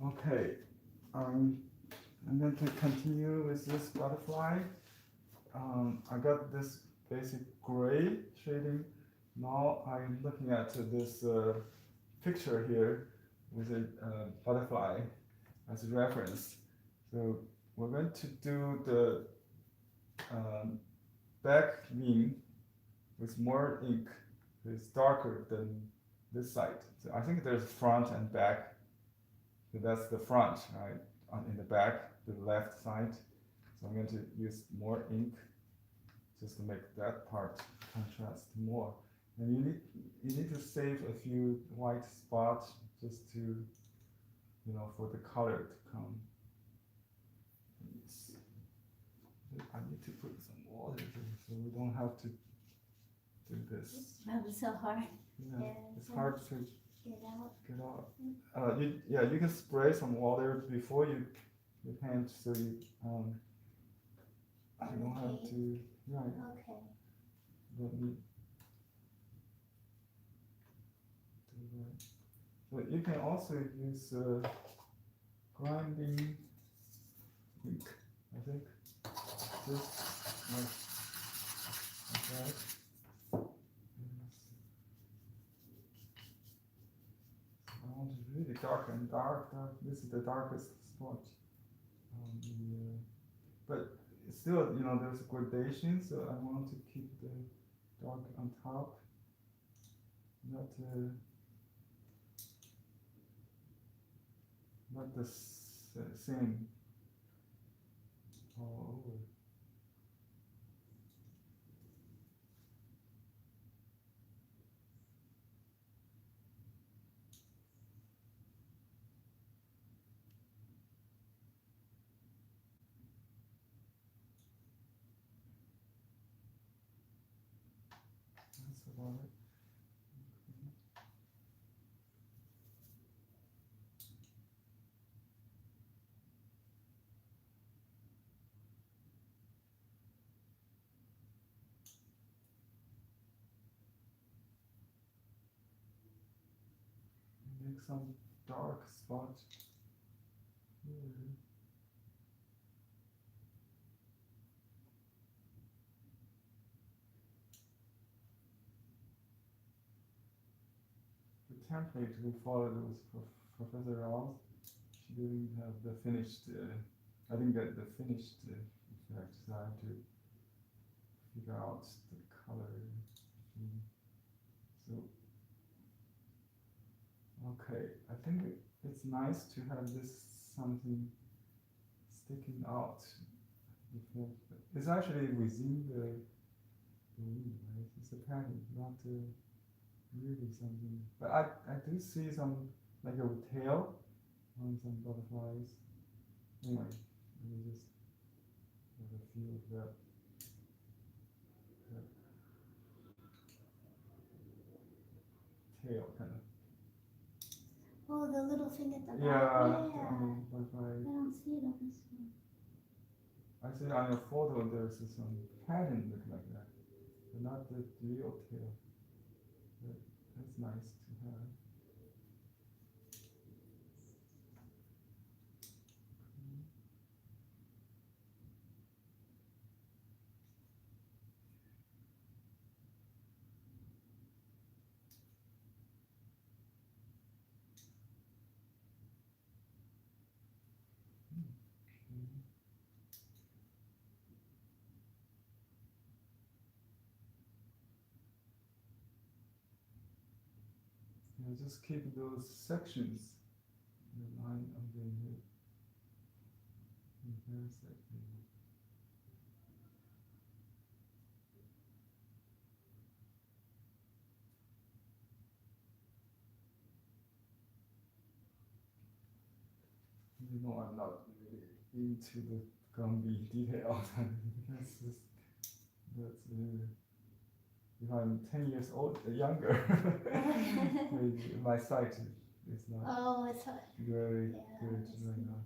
Okay, I'm going to continue with this butterfly. I got this basic gray shading. Now I'm looking at this picture here with a butterfly as a reference. So we're going to do the um, back wing with more ink. It's darker than this side. So I think there's front and back. So that's the front, right? In the back, the left side. So I'm going to use more ink just to make that part contrast more. And you need to save a few white spots just to, for the color to come. I need to put some water here so we don't have to do this. It's probably so hard. Yeah, it's hard to Get out. get out. You can spray some water before you paint so you don't have to. Right. Okay. Let me do that. But you can also use grinding ink, I think. Just like that. I want it really dark and dark. This is the darkest spot. But still, there's gradation, so I want to keep the dark on top. Not the same all over. That's about it. Make some dark spots here. The template we followed was Professor Ross. She didn't have the finished. I didn't get the finished effect, so I had to figure out the color. So, okay, I think it's nice to have this something sticking out. It's actually within the wing, right? It's a pattern, not really something. But I do see some, like a tail on some butterflies. Anyway, let me just have a few of that. Tail kind of. Oh, the little thing at the bottom. Yeah, I don't see it on this one. I see on your photo there's some pattern look like that, but not the real tail. But that's nice to have. Just keep those sections in line of the hair section. I'm not really into the Gumby details. If I'm 10 years old, younger, my sight is not it's very good right now.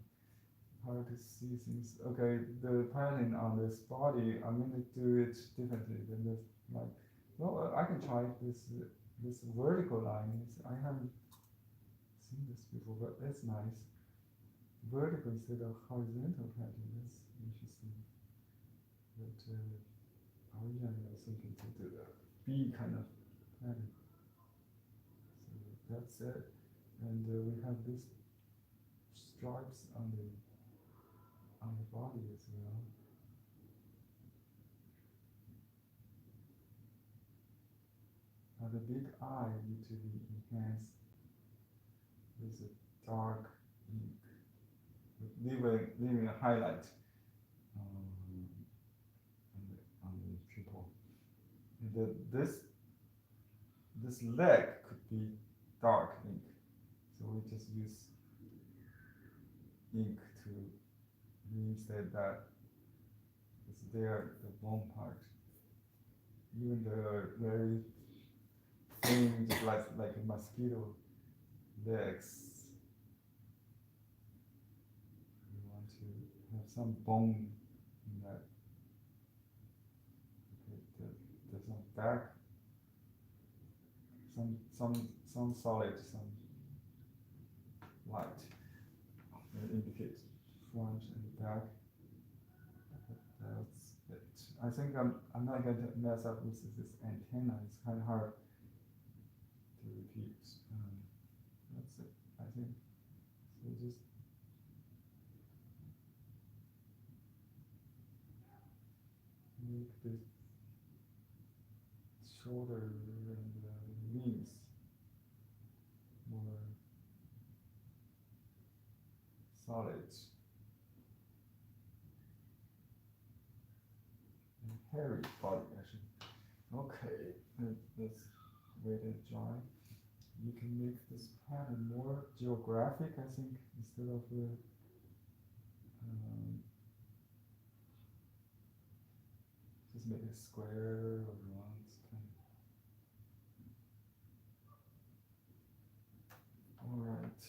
Hard to see things. Okay, the pattern on this body, I'm going to do it differently than this. I can try this vertical line. I haven't seen this before, but it's nice. vertical instead of horizontal pattern. That's interesting. But originally I was thinking to do the B kind of pattern. So that's it. And we have these stripes on the body as well. The big eye need to be enhanced with a dark ink, leaving a highlight on the pupil. And this leg could be dark ink, so we just use ink to reinstate that. It's there, the bone part. Even the very thin, just like a mosquito legs. We want to have some bone in that. Okay, there's some back, some solid, some light. That indicates front and back. That's it. I think I'm not going to mess up with this antenna. It's kind of hard to repeat. That's it. I think so. Just make the shoulder and wings more solid. And hairy body actually. Okay, let's wait it dry. You can make this pattern more geographic, I think, instead of just make it square or round. All right.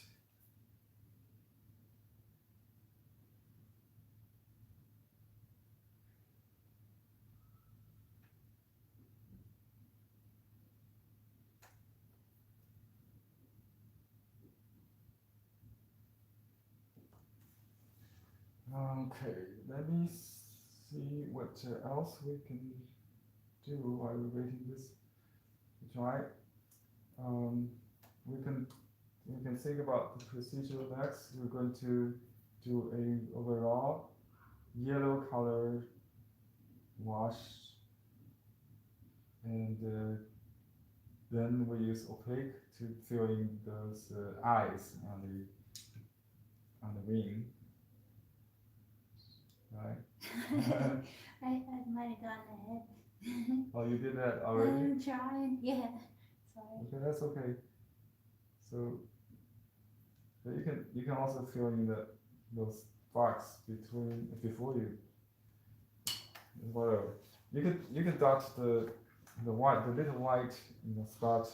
Okay, let me see what else we can do while we're waiting this to dry. We can think about the procedure next. We're going to do a overall yellow color wash, and then we use opaque to fill in those eyes on the wing. Right? I might have gotten ahead. Oh, you did that already? I'm trying, yeah. Sorry. Okay, that's okay. So you can also fill in those sparks before you whatever. You can dot the little white spot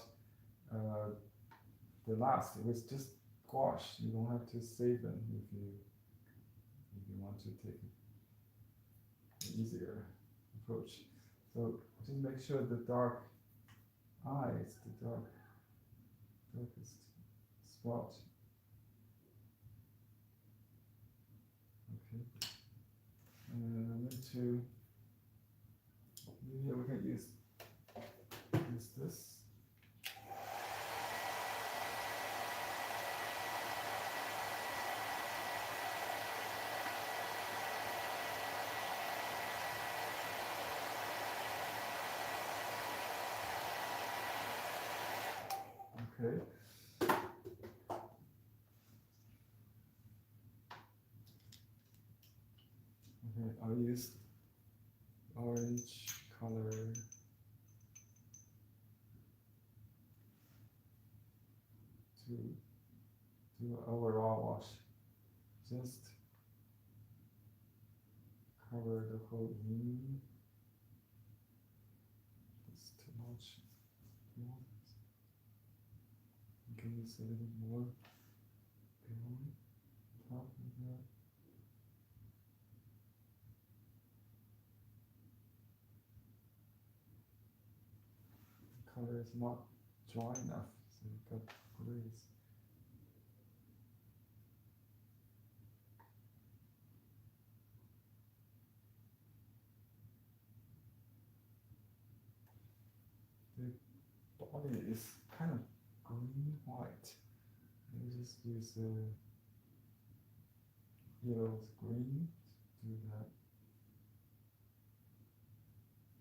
the last with just gouache. You don't have to save them if you want to take an easier approach. So just make sure the dark eye is the darkest spot. Okay. And I'm going to maybe we can use this. Okay. Okay, I'll use orange color to do an overall wash. Just cover the whole wing. That's too much. You can use a little more on top of that. The color is not dry enough, so you got grays. the body is kind of green white. Let me just use yellow with green to do that.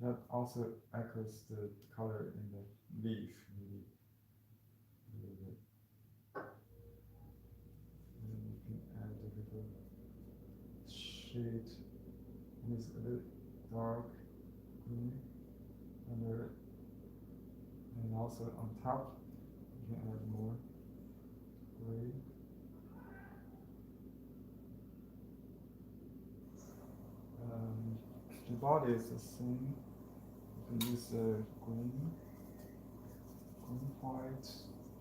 That also echoes the color in the leaf, maybe a little bit. And then you can add a little shade. It's a little dark green under it. And also on top, you can add more gray. The body is the same. You can use green, white,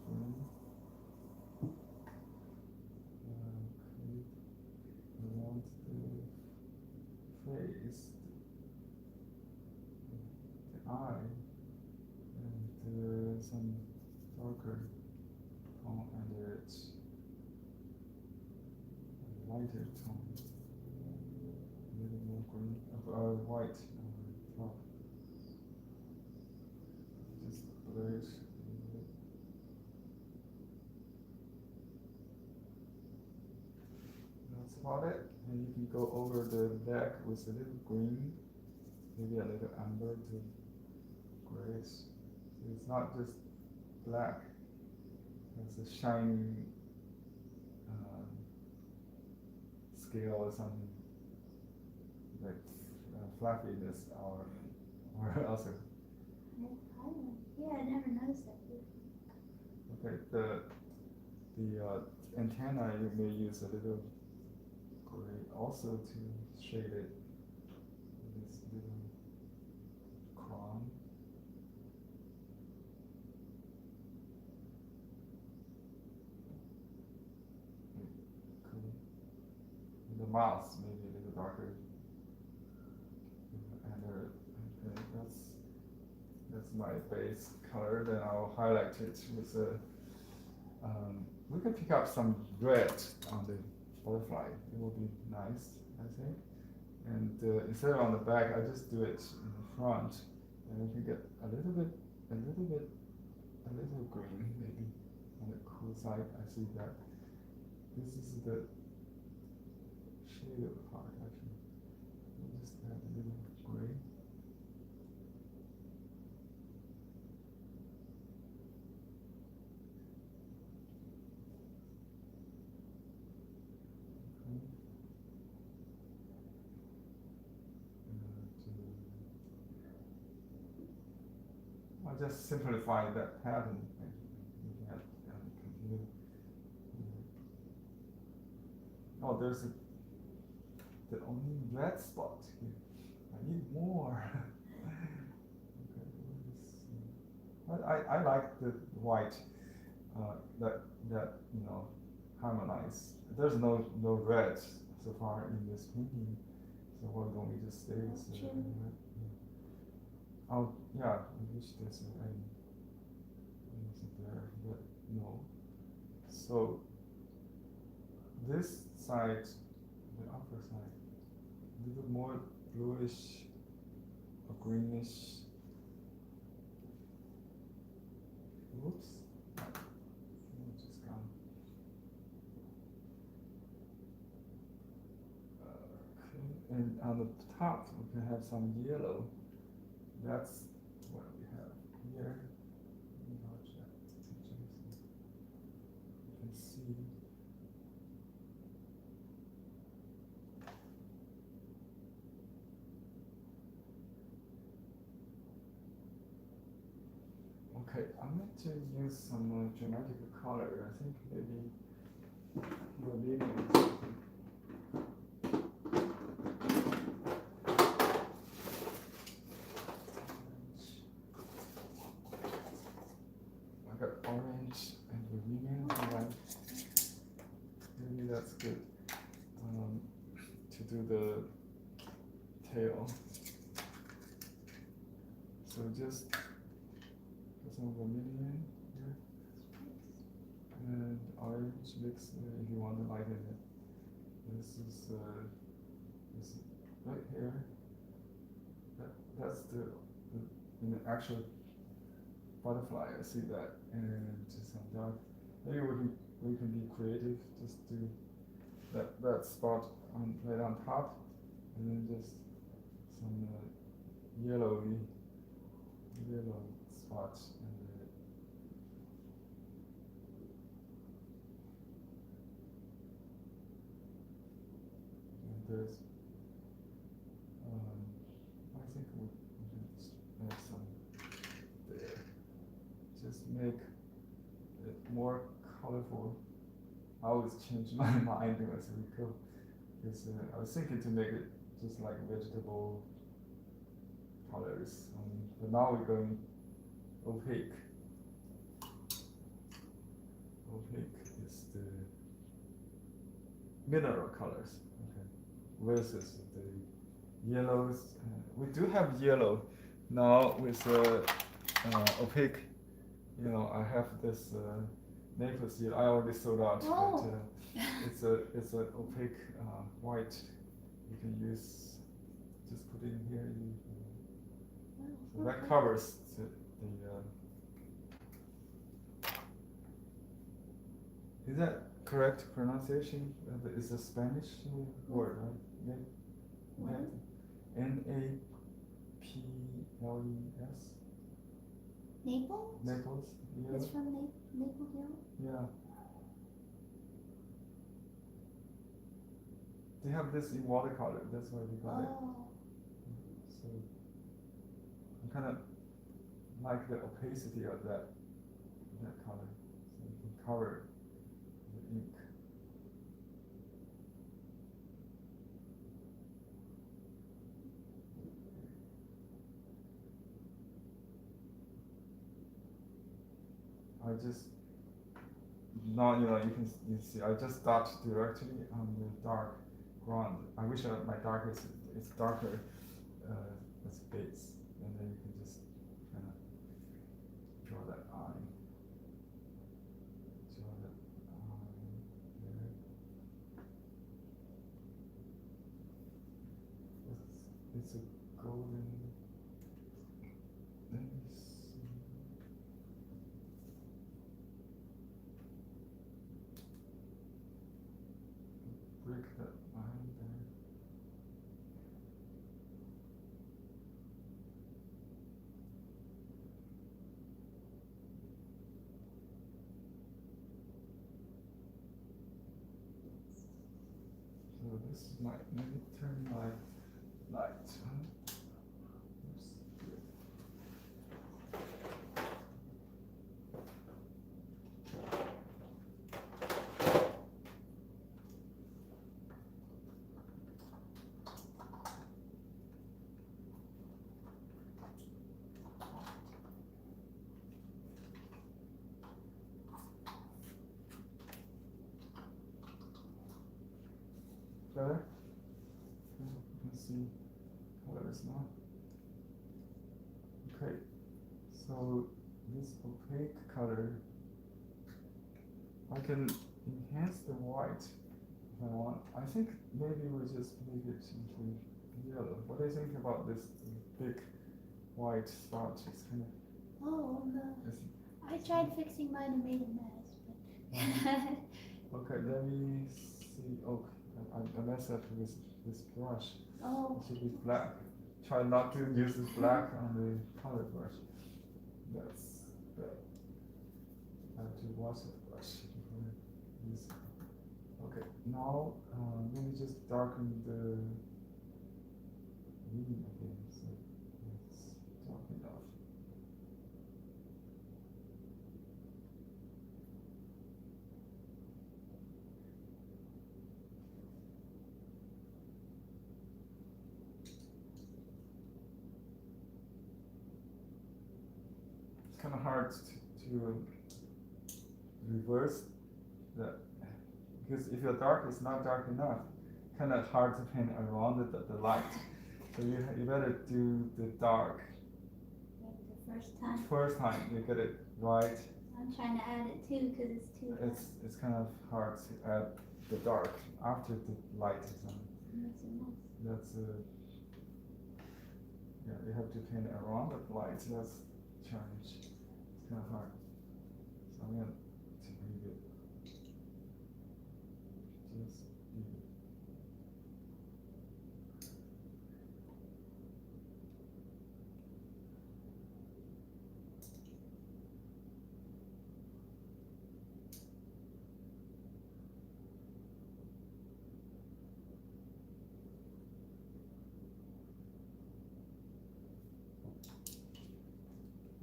green. Okay. We want the face, the eye, and some darker tone under it, a lighter tone, a little more green, white on top. Just blur it. That's about it. And you can go over the leg with a little green, maybe a little amber to grace. So it's not just black. It's a shining scale or something like fluffiness or also. Yeah, I never noticed that before. Okay, the antenna you may use a little gray also to shade it with this little crown. Cool. And the mouth maybe a little darker. And okay, that's my base color. Then I'll highlight it with a. We can pick up some red on the butterfly. It will be nice, I think. And instead of on the back, I just do it in the front, and you can get a little green maybe on the cool side. I see that. This is the shade part actually. We'll just add a little gray. I'll just simplify that pattern and continue. Oh, there's the only red spot here. I need more. Okay, I like the white that harmonize. There's no red so far in this painting, so why don't we just stay with the red? Oh yeah, I wish there's an wasn't there, but no. So this side, the upper side, a little more bluish or greenish. Whoops. It's just gone. Okay. And on the top, we can have some yellow. That's what we have here. Enlarge that picture so you can see. Okay, I'm going to use some dramatic color. I think maybe vermilion. I got orange and vermilion, and maybe that's good to do the tail. So just put some vermilion here and orange mix if you want to lighten it. This is right here. That's the actual butterfly. I see that, and just some dark. Maybe we can be creative. Just do that spot on right on top, and then just some yellow spots, and there's I think we can just add some there. Just make it more colorful. I always change my mind as we go. Because I was thinking to make it just like vegetable colors, but now we're going opaque. Opaque is the mineral colors, okay, versus the yellows. We do have yellow now with opaque. You know, I have this Naples yellow. I already sold out. Oh. But, it's a opaque white. You can use, just put it in here. So that covers the is that correct pronunciation? It's a Spanish word, right? Naples. Naples? Naples. Yeah. It's from Naples yellow? Yeah. They have this in watercolor. That's why we got it. So I kind of like the opacity of that color, so you can cover the ink. I just now you see I just dot directly on the dark ground. I wish my dark is darker as base, and then you can just kind of draw that line. Draw that line there. It's a golden. Let me see. Break that line there. So this might maybe turn my light. Oops. Better? You can see colors now. Okay, so this opaque color, I can enhance the white if I want. I think maybe we'll just make it into yellow. What do you think about this big white spot? It's kind of. Oh no. I tried fixing mine and made a mess. But Okay, let me see. Oh, I messed up with this brush. Oh. It should be black. Try not to use this black on the color brush. That's bad. I have to wash the brush before I use it. Okay, now let me just darken the green again. So it's dark enough. It's kind of hard to reverse that, because if your dark is not dark enough, kind of hard to paint around the light. So you better do the dark. The first time. First time you get it right. I'm trying to add it too because it's too. It's kind of hard to add the dark after the light is on. That's yeah. You have to paint around the light. That's challenge. kind of hard. So I'm gonna leave it. Just leave it.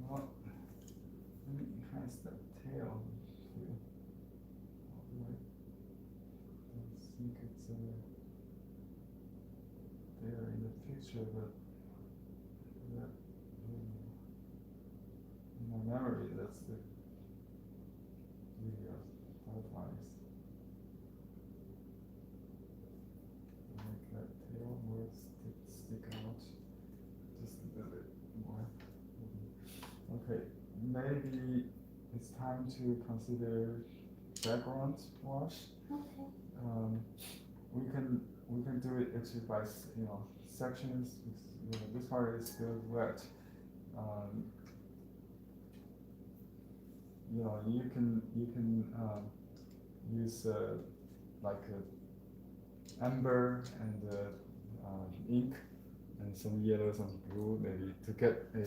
Well, let me enhance the tail here. Alright. I think it's there in the picture, but that, in my memory, that's the video butterflies. Make that tail more stick out just a little bit more. Okay, maybe it's time to consider background wash. Okay. We can do it actually by sections. This part is still wet. You can use like amber and ink and some yellow, some blue, maybe to get a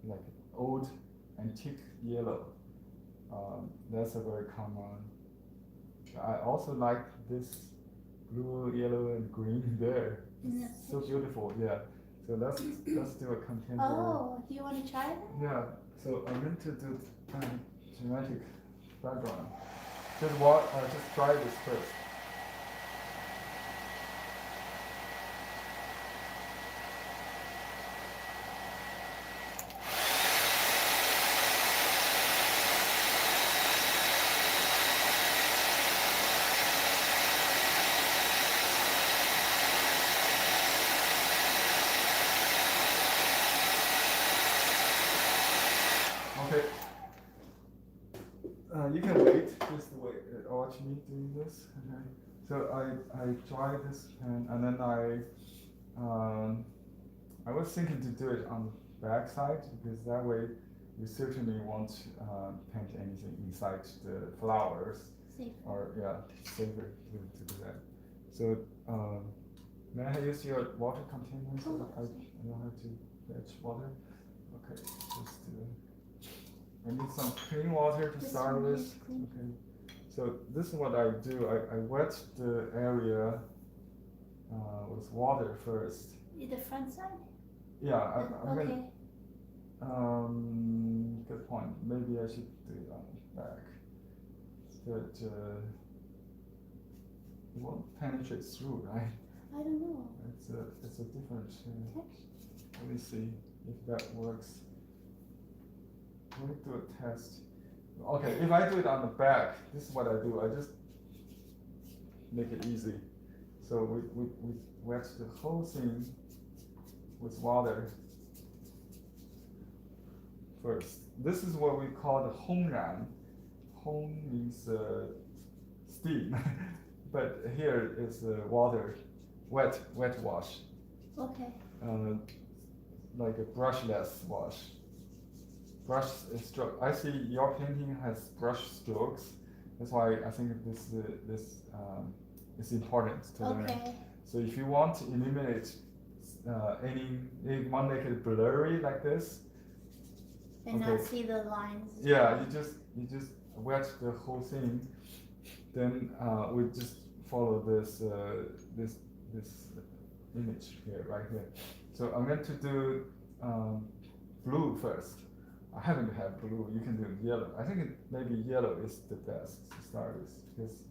like old antique yellow. That's a very common. I also like this blue, yellow, and green there. It's so beautiful, yeah. So let's do a contemporary. Oh, do you want to try that? Yeah. So I'm going to do geometric background. Just try this first. Okay. You can wait, just wait, watch me doing this. Okay. So I dry this pen and then I was thinking to do it on the back side because that way you certainly won't paint anything inside the flowers. Safer. Or safer to do that. So may I use your water container so that I don't have to fetch water? Okay, just I need some clean water to start with. Okay. So this is what I do. I wet the area with water first. The front side? Yeah, I'm okay. Good point. Maybe I should do it on the back. But it won't penetrate through, right? I don't know. It's a different. Text? Let me see if that works. Let me do a test. Okay, if I do it on the back, this is what I do. I just make it easy. So we wet the whole thing with water first. This is what we call the 烘染. Hong means steam, but here is water, wet wash. Okay. Like a brushless wash. Brush stroke. I see your painting has brush strokes. That's why I think this is important to learn. So if you want to eliminate you want to make it blurry like this, and not see the lines. Yeah, you just wet the whole thing. Then we just follow this image here, right here. So I'm going to do blue first. I haven't had blue. You can do yellow. I think maybe yellow is the best to start with because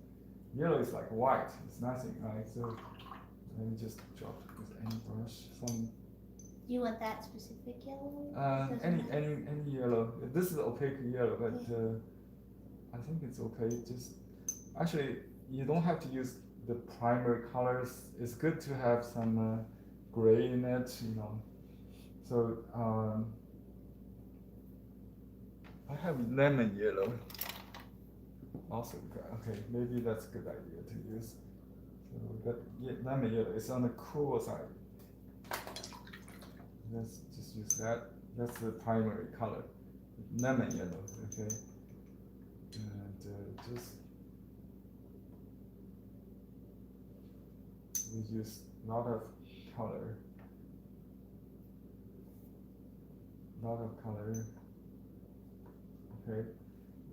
yellow is like white. It's nothing, right? So let me just drop with any brush. Some. You want that specific yellow? Any yellow. This is opaque yellow, but I think it's okay. Just actually, you don't have to use the primary colors. It's good to have some gray in it, So I have lemon yellow. Also, okay, maybe that's a good idea to use. So that lemon yellow is on the cool side. Let's just use that. That's the primary color. lemon yellow, okay? And just we use a lot of color, okay?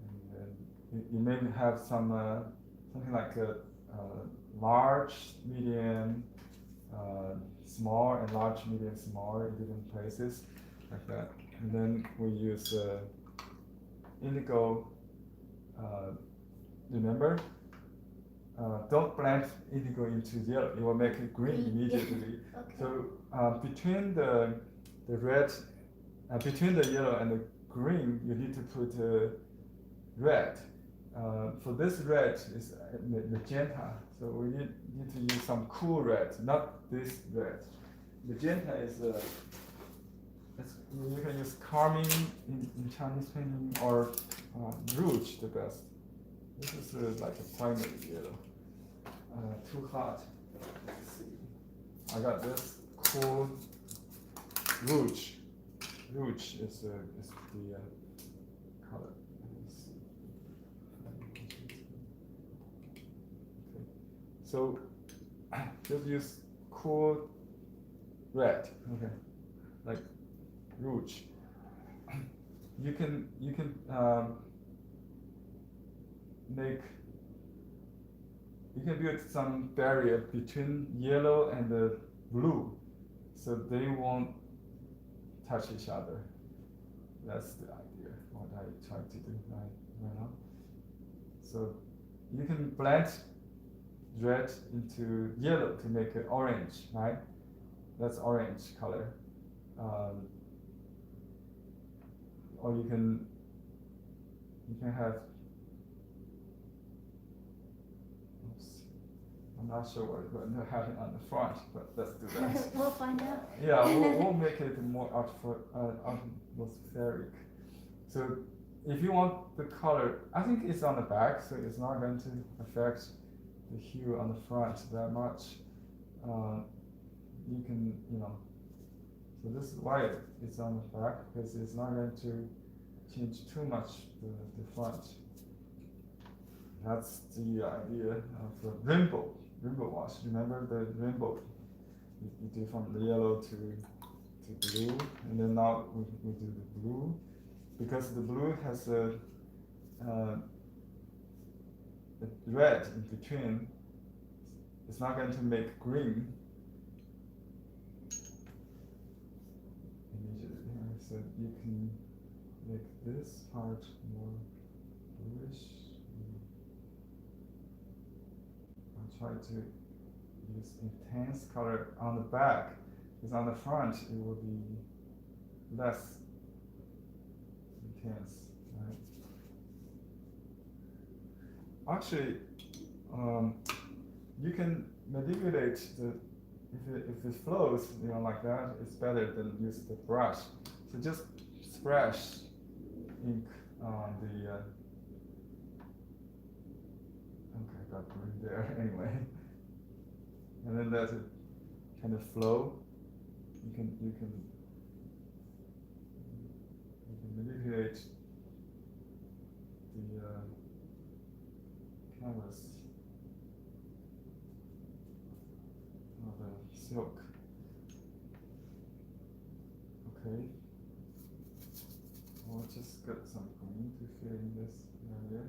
And then you may have some something like a large, medium, small, and large, medium, small in different places, like that. And then we use indigo. Remember, don't blend indigo into yellow. It will make it green immediately. Okay. So between the red, between the yellow and the green, you need to put red. For this red is magenta. So we need to use some cool red, not this red. Magenta is you can use carmine in Chinese painting or rouge the best. This is like a primary yellow. Too hot. Let's see. I got this cool rouge. Rouge is the color. Let's see. Okay. So just use cool red. Okay, like rouge. You can make. You can build some barrier between yellow and the blue, so they won't touch each other. That's the idea, what I try to do right now. So you can blend red into yellow to make it orange, right? That's orange color. Or you can have. Oops, I'm not sure what's going to happen on the front, but let's do that. We'll find out. Yeah, we'll make it more atmospheric. So if you want the color, I think it's on the back, so it's not going to affect the hue on the front that much. You can, so this is why it's on the back, because it's not going to change too much the front. That's the idea of the rainbow wash. Remember the rainbow? You do from the yellow to blue, and then now we do the blue, because the blue has a red in between. It's not going to make green immediately. So you can make this part more bluish. I'll try to use intense color on the back, because on the front it will be less intense, right? Actually, you can manipulate if it flows, like that, it's better than use the brush. So just splash ink on the. Okay, I got green there anyway. And then let it kind of flow. You can manipulate the canvas or the silk. Okay. I'll just get some green to fill in this area.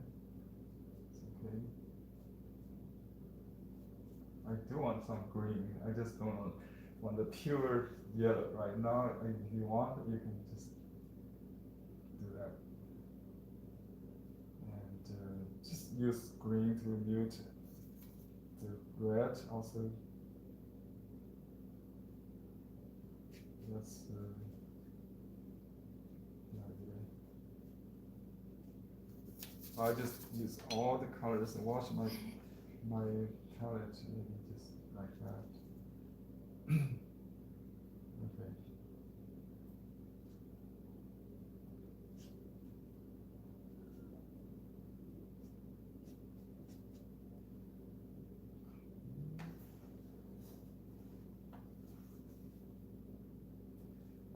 It's okay. I do want some green. I just don't want the pure yellow right now. If you want, you can just do that. And just use green to mute the red also. That's the idea. I just use all the colors and wash my palette maybe just like that.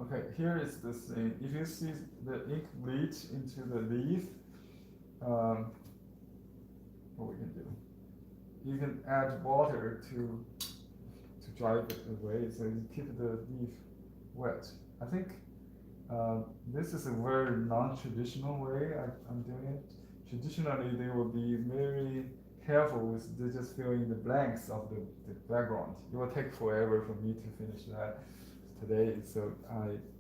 Okay. Okay, here is the thing. If you see the ink bleed into the leaf, what we can do, you can add water to drive it away, so you keep the leaf wet. I think this is a very non-traditional way I'm doing it. Traditionally, they will be very careful with just filling the blanks of the background. It will take forever for me to finish that today, so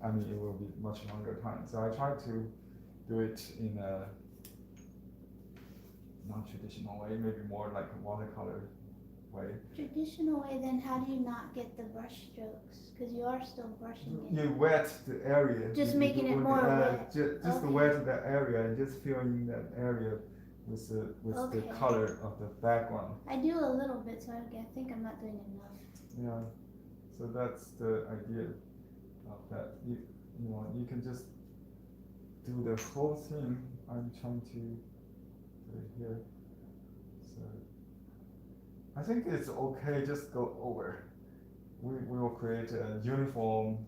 I mean it will be much longer time. So I try to do it in a non-traditional way, maybe more like a watercolor way. Traditional way, then how do you not get the brush strokes? Because you are still brushing it. You wet the area. Just making it more wet. Just Okay. wet that area and just filling that area with the Okay. color of the background. I do a little bit, so I think I'm not doing enough. Yeah. So that's the idea of that. You know you can just do the whole thing. I'm trying to do it here. So I think it's okay. Just go over. We will create a uniform,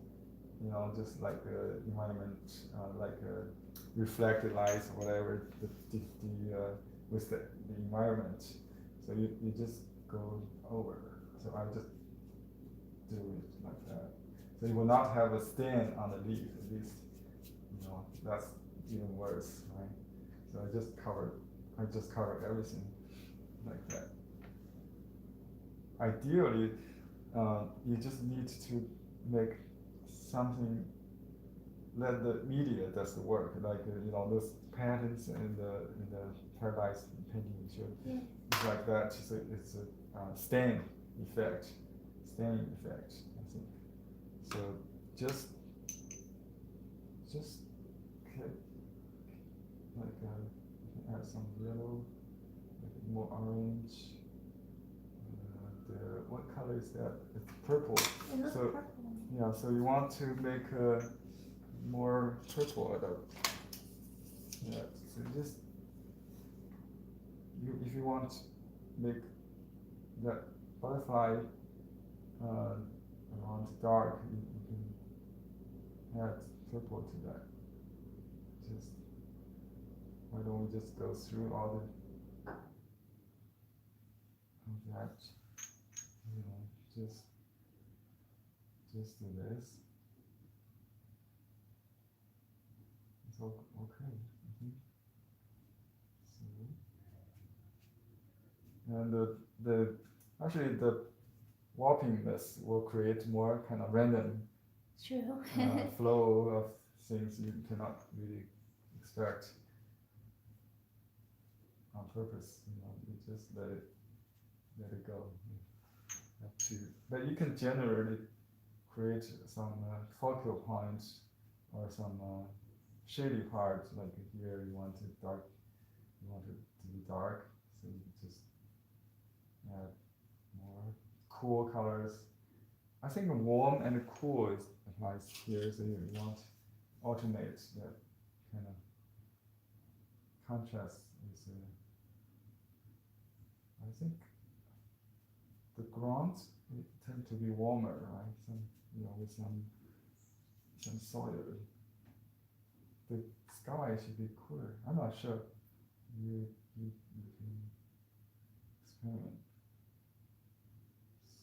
you know, just like environment, like reflected lights or whatever with the environment. So you just go over. So I just do it like that. So you will not have a stain on the leaf. At least, you know, that's even worse, right? So I just covered everything like that. Ideally, you just need to make something, let the media does the work, like you know those patterns in the paradise painting show. Yeah. It's like that. So it's a stain effect, I think. So just okay, like you can add some yellow, like more orange. What color is that? It's purple. It looks So purple. yeah, so you want to make more purple out of yeah. So just if you want to make that butterfly around dark, you can add purple to that. Just why don't we just go through all of that? You know, just do this. It's okay, I think. So, and the actually the warpingness will create more kind of random True. flow of things you cannot really expect on purpose. You know, you just let it go. But you can generally create some focal points or some shady part, like here you want it dark, you want it to be dark, so you just add more cool colors. I think warm and cool applies here, so you want to alternate that kind of contrast. I think the grounds tend to be warmer, right? With some soil. The sky should be cooler. I'm not sure. You can experiment.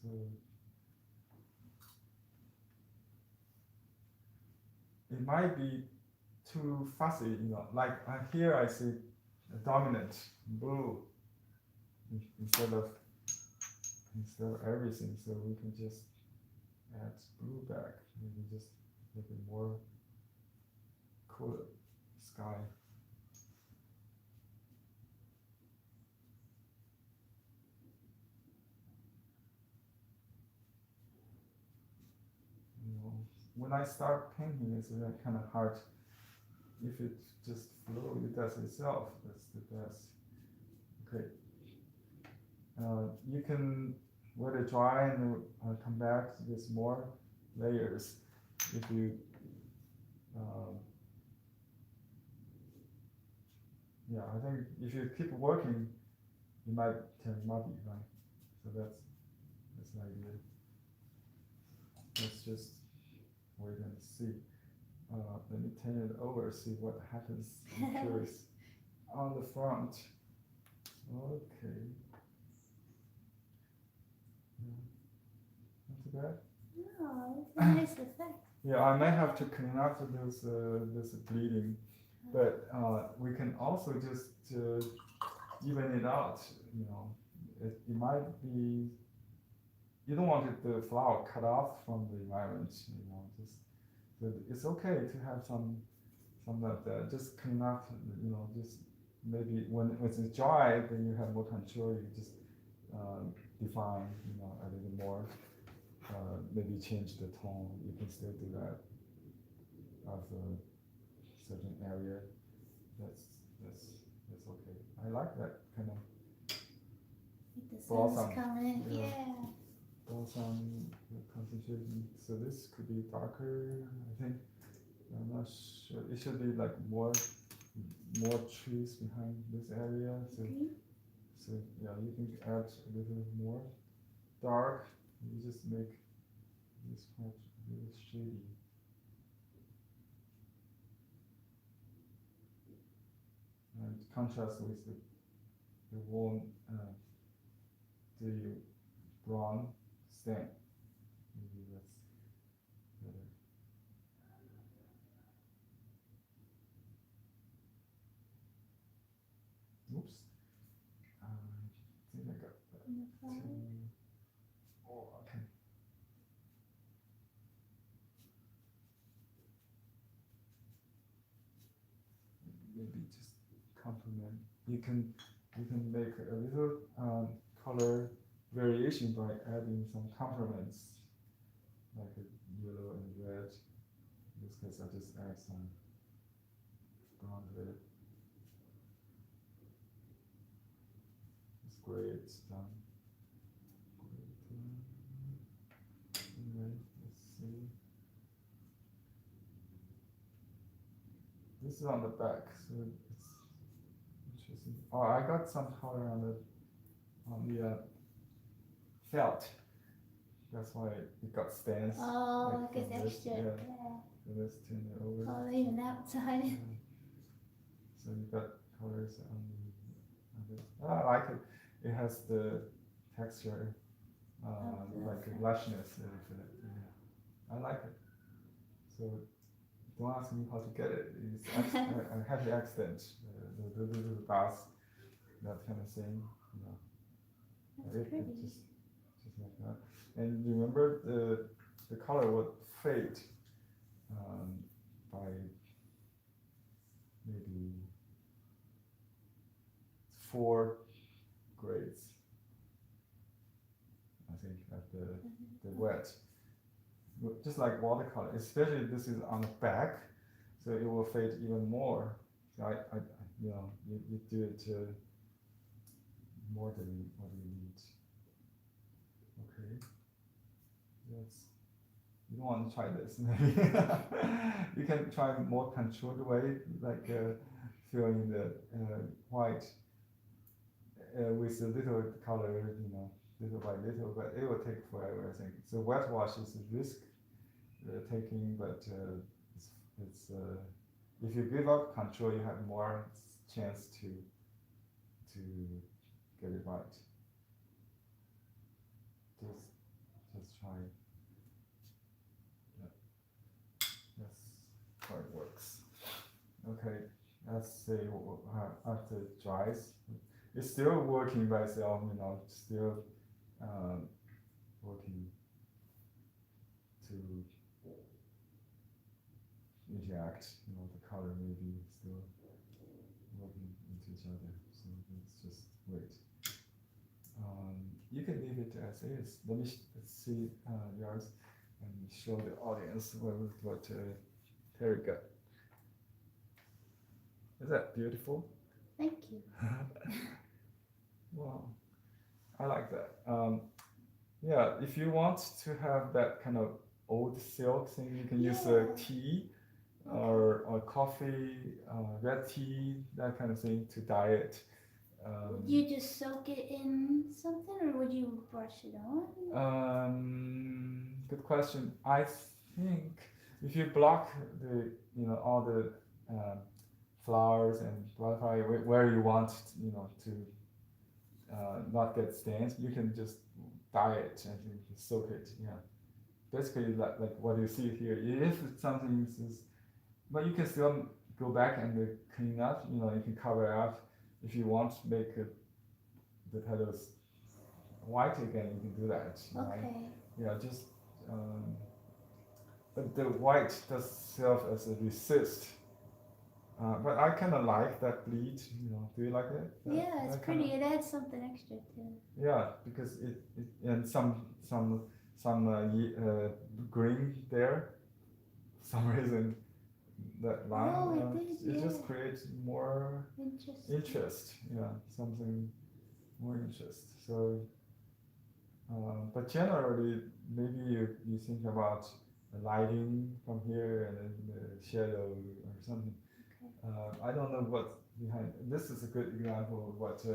So it might be too fussy, you know. Like here I see a dominant blue instead of everything, so we can just add blue back, maybe just make it more cooler sky. You know, when I start painting, it's really kind of hard. If it just flows, it does itself. That's the best. Okay. You can let it dry and come back with more layers. If you yeah, I think if you keep working, you might turn muddy, right? So that's the idea. Let's just wait and see. let me turn it over, see what happens. I'm curious. On the front. Okay. Yeah, not too bad. Oh, it's a nice effect. Yeah, I may have to clean up this bleeding, but we can also just even it out. You know, it might be you don't want the flower cut off from the environment. You know, just but it's okay to have some of that. Just clean up. You know, just maybe when it's dry, then you have more control. You just define. You know, a little more. Maybe change the tone. You can still do that of a certain area. That's that's okay. I like that kind of Like the balsam. sun's coming. Yeah. Yeah. Balsam concentration. So this could be darker. I think. I'm not sure. It should be like more trees behind this area. So Okay. so yeah, you can add a little more dark. You just make this part really shady. And contrast with the warm, the brown stem. Maybe that's better. Oops. I think I got that In the front. too. Oh, okay. Maybe just complement. You can make a little color variation by adding some complements like a yellow and red. In this case, I just add some brown red. It's gray. It's done. Anyway, let's see. This is on the back, so it's interesting. Oh, I got some color on the felt. That's why it got stains. Oh, like like from it's this, extra. yeah. Yeah. So let's turn it over. Oh, even outside. Yeah. So you got colors on this. Oh, I like it. It has the texture, like a lushness. Yeah. I like it. So don't ask me how to get it. It's a happy accident. The little dust, that kind of thing. You know. That's pretty. Just like that. And remember the color would fade by maybe 4 grades. I think at the wet, just like watercolor. Especially this is on the back, so it will fade even more. So I you know, you do it more than what you need. Okay, that's you don't want to try this. Maybe you can try more controlled way, like filling the white with a little color, you know, little by little, but it will take forever, I think. So wet wash is a risk taking, but it's if you give up control, you have more chance to get it right. Just try. Yeah, that's how it works. Okay, let's see after it dries. It's still working by itself, you know, still working to interact, you know, the color may be still working into each other, so let's just wait. You can leave it as is. Let's see yours and show the audience what Terry got. Is that beautiful? Thank you. Wow, I like that. Yeah, if you want to have that kind of old silk thing, you can use tea or coffee, red tea, that kind of thing to dye it. Would you just soak it in something, or would you brush it on? Good question. I think if you block the all the flowers and butterfly where you want to not get stains, you can just dye it and you can soak it. Yeah, basically like what you see here. If something is, but you can still go back and clean up. You can cover up if you want to make the petals white again. You can do that. Right? Okay. Yeah, just but the white does serve as a resist. But I kind of like that bleed. Do you like it? Yeah, it's that pretty. It adds something extra too. Yeah, because it and some green there, some reason that line. Oh, it did. It Yeah. just creates more Interesting. interest. Yeah, something more interest. So, but generally, maybe you think about the lighting from here and then the shadow or something. Okay. I don't know what's behind. This is a good example of what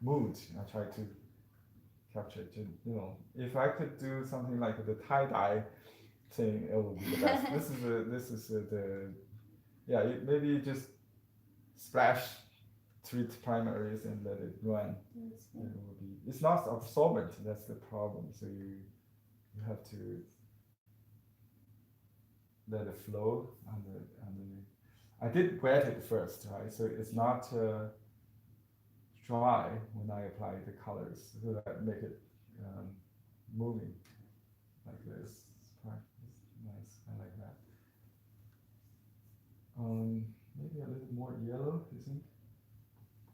mood I try to capture. If I could do something like the tie dye thing, it would be the best. This is the yeah. Maybe you just splash three primaries and let it run. And it will be. It's not absorbent. That's the problem. So you have to let it flow on the. I did wet it first, right? So it's not dry when I apply the colors, so that make it moving like this. It's nice. I like that. Maybe a little more yellow. You think?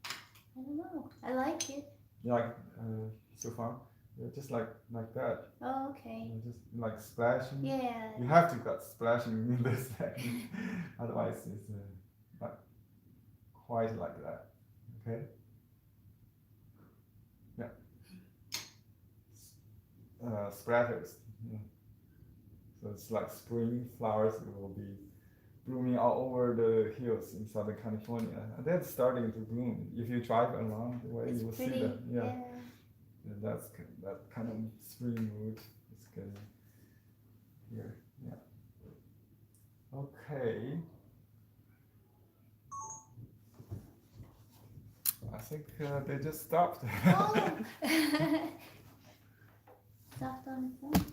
I don't know. I like it. You like so far? Yeah, just like that. Oh, okay. Just like splashing. Yeah. You have to got splashing in this technique, otherwise it's not quite like that. Okay. Yeah. Splatters. Yeah. So it's like spring flowers will be blooming all over the hills in Southern California. And they're starting to bloom. If you drive along the way, It's you will pretty. see them. Yeah. And that's that kind of spring mood is good here. Yeah. Okay. I think they just stopped. Oh. Stopped on its own.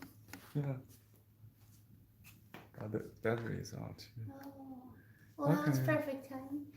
Yeah. The battery is out. Oh. Well, now it's Okay. perfect time.